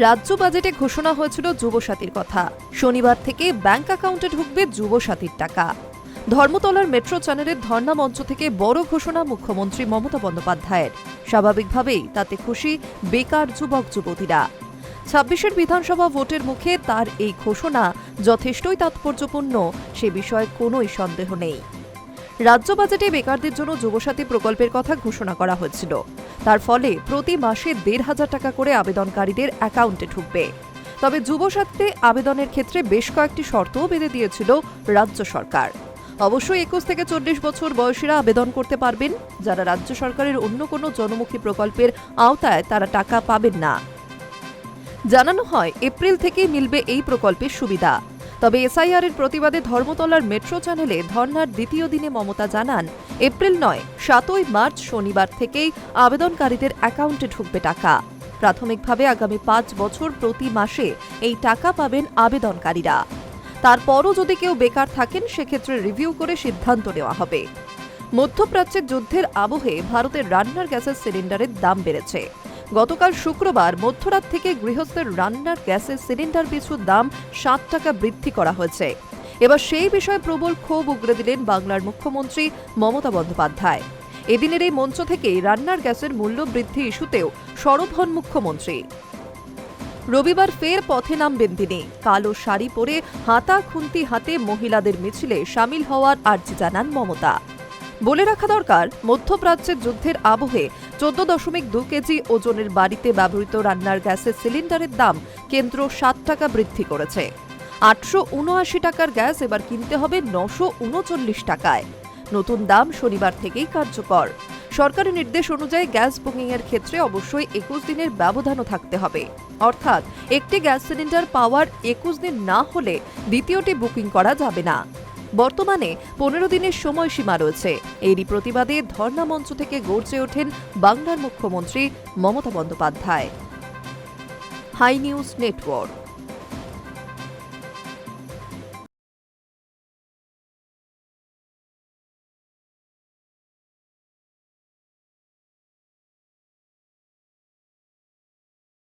রাজ্য বাজেটে ঘোষণা হয়েছিল যুবসাথীর কথা। শনিবার থেকে ব্যাংক অ্যাকাউন্টে ঢুকবে যুবসাথীর টাকা। ধর্মতলার মেট্রো চ্যানেলের ধর্ণা মঞ্চ থেকে বড় ঘোষণা মুখ্যমন্ত্রী মমতা বন্দ্যোপাধ্যায়ের। স্বাভাবিকভাবেই তাতে খুশি বেকার যুবক যুবতীরা। ২৬ বিধানসভা ভোটের মুখে তার এই ঘোষণা যথেষ্টই তাৎপর্যপূর্ণ, সে বিষয়ে কোনোই সন্দেহ নেই। রাজ্য বাজেটে বেকারদের জন্য যুবসাথী প্রকল্পের কথা ঘোষণা করা হয়েছিল। তার ফলে প্রতি মাসে ১৫০০ টাকা করে আবেদনকারীদের অ্যাকাউন্টে ঢুকবে। তবে যুবসাথীতে আবেদনের ক্ষেত্রে বেশ কয়েকটি শর্তও বেঁধে দিয়েছিল রাজ্য সরকার। অবশ্যই ২১ থেকে ৪০ বছর বয়সীরা আবেদন করতে পারবেন। যারা রাজ্য সরকারের অন্য কোনো জনমুখী প্রকল্পের আওতায় তারা টাকা পাবেন না। জানানো হয় এপ্রিল থেকেই মিলবে এই প্রকল্পের সুবিধা। তবে এসআইআর এর প্রতিবাদে ধর্মতলার মেট্রো চ্যানেলে ধর্নার দ্বিতীয় দিনে মমতা জানান, এপ্রিল নয় ৭ই মার্চ শনিবার থেকেই আবেদনকারীদের অ্যাকাউন্টে ঢুকবে টাকা। প্রাথমিকভাবে আগামী ৫ বছর প্রতি মাসে এই টাকা পাবেন আবেদনকারীরা। তারপরও যদি কেউ বেকার থাকেন সেক্ষেত্রে রিভিউ করে সিদ্ধান্ত নেওয়া হবে। মধ্যপ্রাচ্যের যুদ্ধের আবহে ভারতের রান্নার গ্যাসের সিলিন্ডারের দাম বেড়েছে। গতকাল শুক্রবার মধ্যরাত থেকে গৃহস্থের রান্নার গ্যাসের সিলিন্ডার পিছু দাম ৭ টাকা বৃদ্ধি করা হয়েছে। এবার সেই বিষয়ে প্রবল ক্ষোভ উগরে দিলেন বাংলার মুখ্যমন্ত্রী মমতা বন্দ্যোপাধ্যায়। এদিনের এই মঞ্চ থেকেই রান্নার গ্যাসের মূল্য বৃদ্ধি ইস্যুতেও সরব হন মুখ্যমন্ত্রী। রবিবার ফের পথে নামবেন তিনি। কালো শাড়ি পরে হাতা খুন্তি হাতে মহিলাদের মিছিলে সামিল হওয়ার আর্জি জানান মমতা। বলে রাখা দরকার, মধ্যপ্রাচ্যের যুদ্ধের আবহে ১৪.২ কেজি ওজনের বাড়িতে ব্যবহৃত রান্নার গ্যাসের সিলিন্ডারের দাম কেন্দ্র ৭ টাকা বৃদ্ধি করেছে। ৮৭৯ টাকার গ্যাস এবার কিনতে হবে ৯৩৯ টাকায়। নতুন দাম শনিবার থেকেই কার্যকর। সরকারি নির্দেশ অনুযায়ী গ্যাস বুকিং এর ক্ষেত্রে অবশ্যই ২১ দিনের ব্যবধানও থাকতে হবে। অর্থাৎ একটি গ্যাস সিলিন্ডার পাওয়ার ২১ দিন না হলে দ্বিতীয়টি বুকিং করা যাবে না। বর্তমানে ১৫ দিনের সময়সীমা রয়েছে। এরই প্রতিবাদে ধর্ণা মঞ্চ থেকে গর্জে ওঠেন বাংলার মুখ্যমন্ত্রী Mamata Bandyopadhyay. Hi news network.